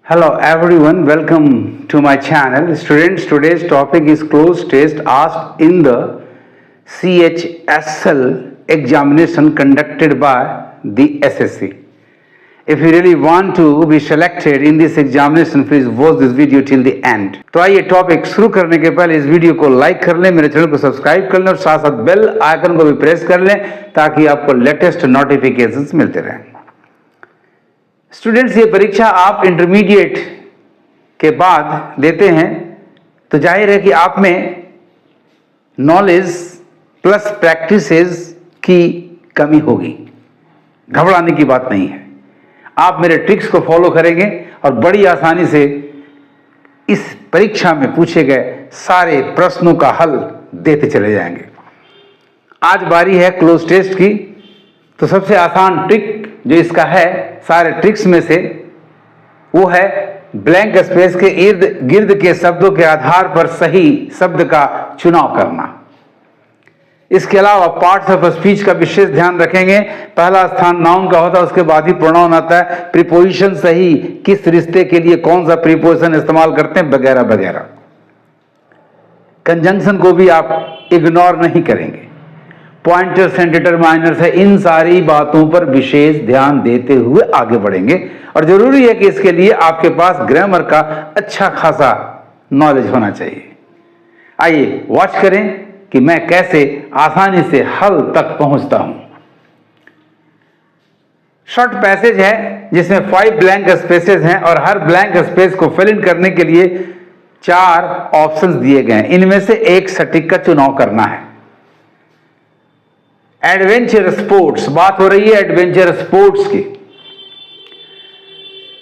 Hello everyone, welcome to my channel. Students, today's topic is closed test asked in the CHSL examination conducted by the SSC. If you really want to be selected in this examination, please watch this video till the end. तो आइए topic शुरू करने के पहले इस video को like कर लें, मेरे चैनल को सब्सक्राइब कर लें और साथ साथ बेल आइकन को भी प्रेस कर लें ताकि आपको लेटेस्ट नोटिफिकेशंस मिलते रहें। स्टूडेंट्स, ये परीक्षा आप इंटरमीडिएट के बाद देते हैं तो जाहिर है कि आप में नॉलेज प्लस प्रैक्टिसेस की कमी होगी। घबराने की बात नहीं है, आप मेरे ट्रिक्स को फॉलो करेंगे और बड़ी आसानी से इस परीक्षा में पूछे गए सारे प्रश्नों का हल देते चले जाएंगे। आज बारी है क्लोज टेस्ट की, तो सबसे आसान ट्रिक जो इसका है सारे ट्रिक्स में से, वो है ब्लैंक स्पेस के इर्द गिर्द के शब्दों के आधार पर सही शब्द का चुनाव करना। इसके अलावा पार्ट्स ऑफ स्पीच का विशेष ध्यान रखेंगे। पहला स्थान नाउन का होता है, उसके बाद ही प्रोनाउन आता है। प्रीपोजिशन सही, किस रिश्ते के लिए कौन सा प्रीपोजिशन इस्तेमाल करते हैं, वगैरह वगैरह। कंजंक्शन को भी आप इग्नोर नहीं करेंगे। पॉइंटर्स एंड डिटरमाइनर्स है, इन सारी बातों पर विशेष ध्यान देते हुए आगे बढ़ेंगे और जरूरी है कि इसके लिए आपके पास ग्रामर का अच्छा खासा नॉलेज होना चाहिए। आइए वॉच करें कि मैं कैसे आसानी से हल तक पहुंचता हूं। शॉर्ट पैसेज है जिसमें 5 ब्लैंक स्पेसेस हैं और हर ब्लैंक स्पेस को फिल इन करने के लिए 4 ऑप्शंस दिए गए हैं। इनमें से एक सटीक का चुनाव करना है। एडवेंचर स्पोर्ट्स, बात हो रही है एडवेंचर स्पोर्ट्स की।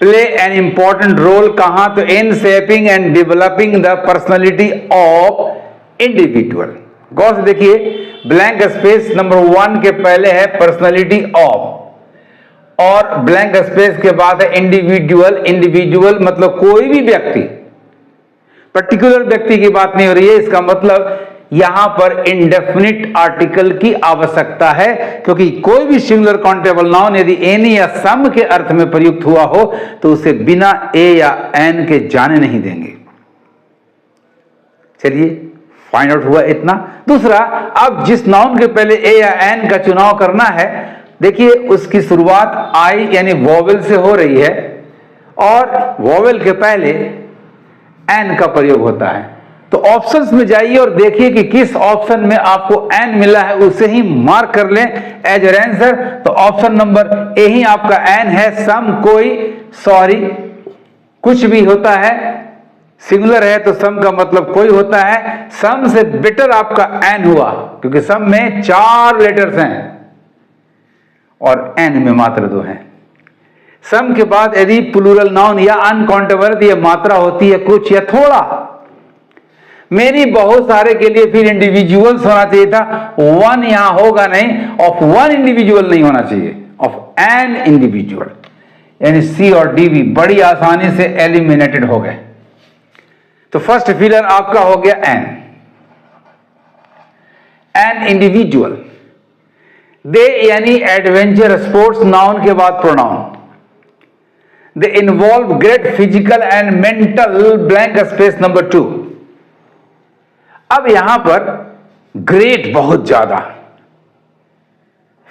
प्ले एन इंपॉर्टेंट रोल, कहां, तो in shaping and developing the personality of individual. गौर से देखिए, ब्लैंक स्पेस नंबर 1 के पहले है पर्सनैलिटी ऑफ और ब्लैंक स्पेस के बाद है इंडिविजुअल। इंडिविजुअल मतलब कोई भी व्यक्ति, पर्टिकुलर व्यक्ति की बात नहीं हो रही है। इसका मतलब यहां पर इंडेफिनिट आर्टिकल की आवश्यकता है, क्योंकि कोई भी सिंगुलर काउंटेबल नाउन यदि एनी या सम के अर्थ में प्रयुक्त हुआ हो तो उसे बिना ए या एन के जाने नहीं देंगे। चलिए फाइंड आउट हुआ इतना। दूसरा, अब जिस नाउन के पहले ए या एन का चुनाव करना है, देखिए उसकी शुरुआत आई यानी वोवेल से हो रही है और वोवेल के पहले एन का प्रयोग होता है। तो ऑप्शंस में जाइए और देखिए कि किस ऑप्शन में आपको एन मिला है, उसे ही मार्क कर लें एज योर आंसर। तो ऑप्शन नंबर ए ही आपका एन है। सम, कोई, सॉरी, कुछ भी होता है। सिंगुलर है तो सम का मतलब कोई होता है। सम से बेटर आपका एन हुआ, क्योंकि सम में 4 लेटर्स हैं और एन में मात्र 2 हैं। सम के बाद यदि प्लूरल नाउन या अनकाउंटेबल या मात्रा होती है कुछ या थोड़ा, मेरी बहुत सारे के लिए फिर इंडिविजुअल्स होना चाहिए था। 1 यहां होगा नहीं, ऑफ 1 इंडिविजुअल नहीं होना चाहिए, ऑफ एन इंडिविजुअल। यानी सी और डी भी बड़ी आसानी से एलिमिनेटेड हो गए। तो फर्स्ट फिलर आपका हो गया एन। N individual. दे यानी एडवेंचर स्पोर्ट्स, नाउन के बाद pronoun. They involve great physical and mental, blank space number 2। अब यहां पर ग्रेट बहुत ज्यादा,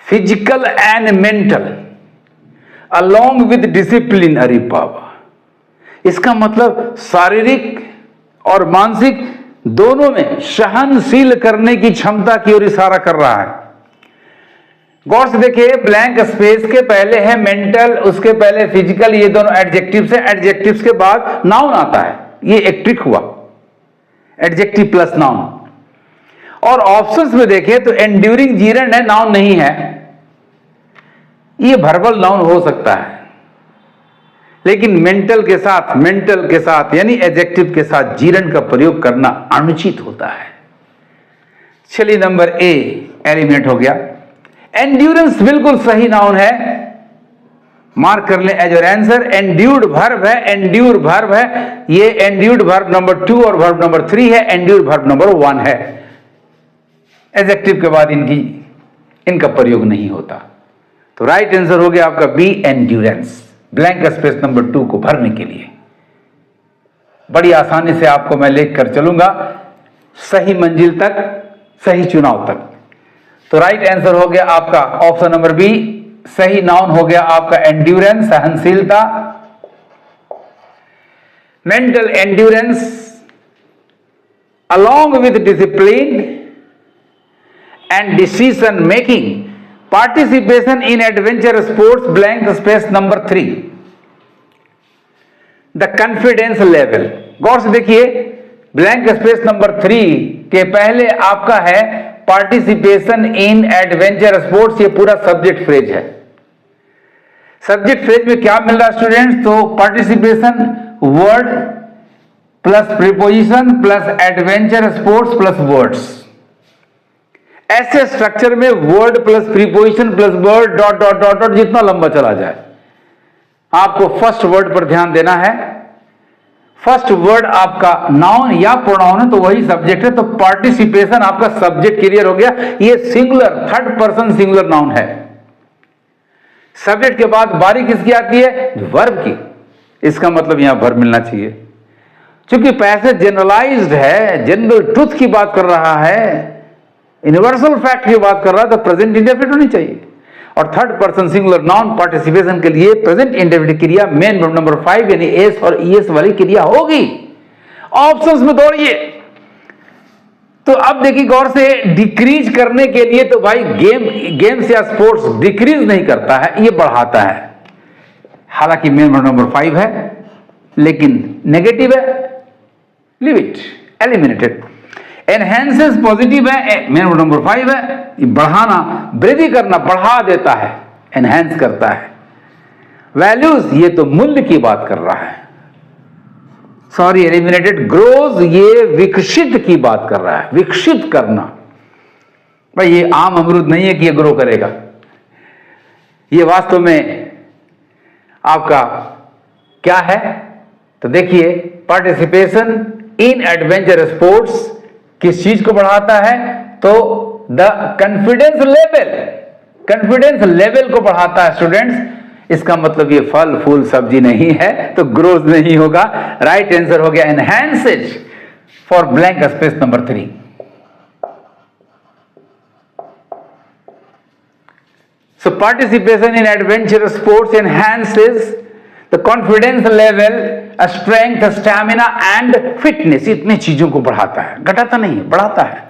physical and mental along with discipline. अरे बाबा, इसका मतलब शारीरिक और मानसिक दोनों में सहनशील करने की क्षमता की ओर इशारा कर रहा है। गौर से देखिए, ब्लैंक स्पेस के पहले है मेंटल, उसके पहले फिजिकल, ये दोनों एडजेक्टिव्स हैं। एडजेक्टिव्स के बाद नाउन आता है। ये एक ट्रिक हुआ, एडजेक्टिव प्लस नाउन। और ऑप्शंस में देखें तो एंड्यूरिंग जीरेंड है, नाउन नहीं है। ये वर्बल नाउन हो सकता है, लेकिन मेंटल के साथ यानी एडजेक्टिव के साथ जीरेंड का प्रयोग करना अनुचित होता है। चलिए नंबर ए एलिमिनेट हो गया। एंड्यूरेंस बिल्कुल सही नाउन है, मार्क कर लें एज योर आंसर। एंड्यूर्ड वर्ब है, एंड्यूर वर्ब है। ये एंड्यूर्ड वर्ब नंबर 2 और वर्ब नंबर 3 है, एंड्यूर वर्ब नंबर 1 है। एडजेक्टिव के बाद इनका प्रयोग नहीं होता। तो राइट आंसर हो गया आपका B, endurance, blank space number 2 को भरने के लिए। बड़ी आसानी से आपको मैं लेकर चलूंगा सही मंजिल तक, सही चुनाव तक। तो राइट आंसर हो गया आपका ऑप्शन नंबर बी, सही नाउन हो गया आपका एंड्योरेंस, सहनशीलता। Mental endurance along with discipline and decision making, participation in adventure sports, blank space number 3, the confidence level। गौर से देखिए, ब्लैंक स्पेस नंबर 3 के पहले आपका है पार्टिसिपेशन इन एडवेंचर स्पोर्ट्स। ये पूरा सब्जेक्ट फ्रेज है। सब्जेक्ट फ्रेज में क्या मिल रहा है स्टूडेंट्स? तो participation word plus preposition plus adventure sports plus words. ऐसे स्ट्रक्चर में word plus preposition plus word dot dot dot dot जितना लंबा चला जाए, आपको फर्स्ट वर्ड पर ध्यान देना है। फर्स्ट वर्ड आपका नाउन या प्रोनाउन है तो वही सब्जेक्ट है। तो पार्टिसिपेशन आपका सब्जेक्ट क्लियर हो गया। ये singular, third person singular noun है। सब्जेक्ट के बाद बारी किसकी आती है? वर्ब की। इसका मतलब यहां वर्ब मिलना चाहिए। क्योंकि पैसेज जनरलाइज्ड है, जनरल ट्रुथ की बात कर रहा है, यूनिवर्सल फैक्ट की बात कर रहा है, तो प्रेजेंट इंडेफिनिट होनी चाहिए। और third person singular noun participation के लिए प्रेजेंट इंडेफिनिट क्रिया मेन वर्ब नंबर 5 यानी एस और ईएस वाली क्रिया होगी। ऑप्शंस में दौड़िए। तो अब देखिए गौर से, डिक्रीज करने के लिए तो भाई गेम्स या स्पोर्ट्स डिक्रीज नहीं करता है, ये बढ़ाता है। हालांकि मेन वर्ब नंबर 5 है लेकिन नेगेटिव है, leave it, eliminated. Enhances positive है, मेन वर्ब नंबर 5 है, ये बढ़ाना, वृद्धि करना, बढ़ा देता है, एनहेंस करता है। वैल्यूज, ये तो मूल्य की बात कर रहा है, सॉरी एलिमिनेटेड। ग्रोज, ये विकसित की बात कर रहा है, विकसित करना। भाई ये आम अमरूद नहीं है कि ये ग्रो करेगा, ये वास्तव में आपका क्या है? तो देखिए, पार्टिसिपेशन इन एडवेंचर स्पोर्ट्स किस चीज को बढ़ाता है? तो the confidence level, confidence level को बढ़ाता है स्टूडेंट्स। इसका मतलब ये फल फूल सब्जी नहीं है, तो ग्रोथ नहीं होगा। राइट आंसर हो गया enhances for blank space number 3। So participation in adventure sports enhances the confidence level, strength, stamina and fitness। इतनी चीजों को बढ़ाता है, घटाता नहीं है, बढ़ाता है।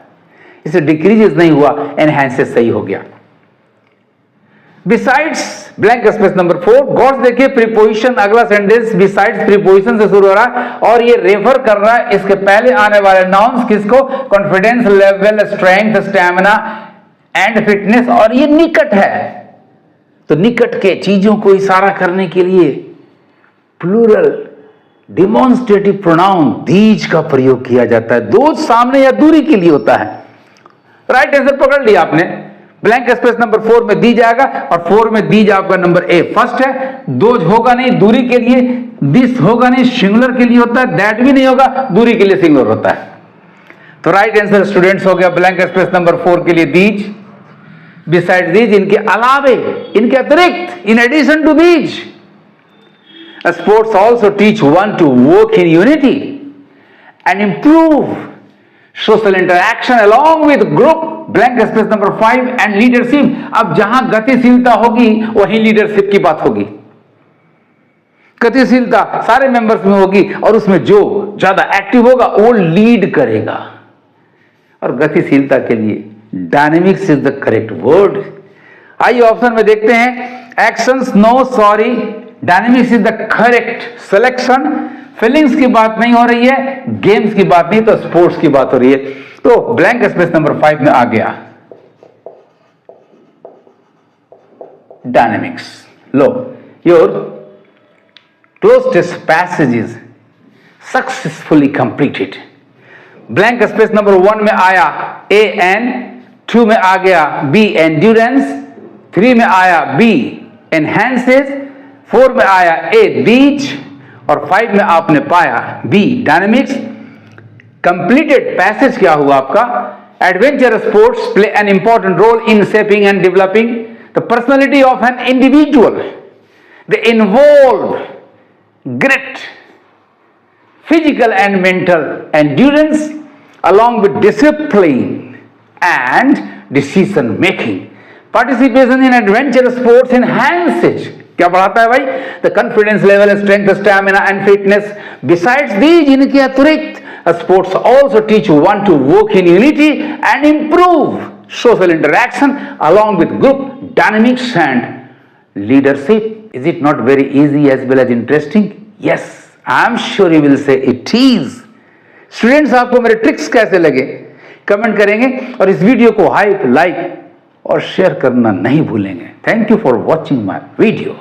इसे डिक्रीजेस नहीं हुआ, एनहांसेस सही हो गया। बिसाइड्स ब्लैंक स्पेस नंबर 4, गौर से देखिए, प्रीपोजिशन अगला सेंटेंस बिसाइड्स प्रीपोजिशन से शुरू हो रहा है और ये रेफर कर रहा है इसके पहले आने वाले नाउन्स किसको? Confidence level, strength, stamina and fitness. और ये निकट है, तो निकट के चीजों को इशारा करने के लिए प्लूरल डिमॉन्स्ट्रेटिव प्रोनाउन दीज का प्रयोग किया जाता है। दोज सामने या दूरी के लिए होता है। राइट आंसर पकड़ लिया आपने। ब्लैंक स्पेस नंबर 4 में दी जाएगा और 4 में दी आपका नंबर ए फर्स्ट है। दोज होगा नहीं दूरी के लिए, दिस होगा नहीं सिंगुलर के लिए होता है, दैट भी नहीं होगा दूरी के लिए सिंगुलर होता है। तो राइट आंसर स्टूडेंट्स हो गया ब्लैंक स्पेस नंबर 4 के लिए दीज, बिसाइड दीज, इनके अलावे, इनके अतिरिक्त, in addition to these. Sports also teach one to work in unity and improve social interaction along with group, blank space number 5 and leadership। अब जहां गतिशीलता होगी वहीं लीडरशिप की बात होगी। गतिशीलता सारे मेंबर्स में होगी और उसमें जो ज्यादा एक्टिव होगा वो लीड करेगा। और गतिशीलता के लिए dynamics is the correct word. आइए ऑप्शन में देखते हैं। Actions no, sorry, dynamics is the correct selection. Feelings की बात नहीं हो रही है, गेम्स की बात नहीं, तो स्पोर्ट्स की बात हो रही है। तो ब्लैंक स्पेस नंबर 5 में आ गया डायनेमिक्स। लो, your cloze test passage is successfully completed. Blank space number 1 में आया ए एन, 2 में आ गया बी एंड्योरेंस, 3 में आया बी एनहांसेस, 4 में आया ए दीज और 5 में आपने पाया बी डायनेमिक्स। कंप्लीटेड पैसेज क्या हुआ आपका? Adventure sports play an important role in shaping and developing the personality of an individual. They involve great physical and mental endurance, along with discipline and decision making. Participation in adventurous sports enhances, क्या बढ़ाता है भाई? The confidence level, strength, stamina and fitness. Besides these, इनके अतिरिक्त sports also teach one to work in unity and improve social interaction along with group dynamics and leadership. Is it not very easy as well as interesting? Yes, I am sure you will say it is. Students, आपको मेरे tricks कैसे लगे comment करेंगे और इस video को hype, like और share करना नहीं भूलेंगे. Thank you for watching my video.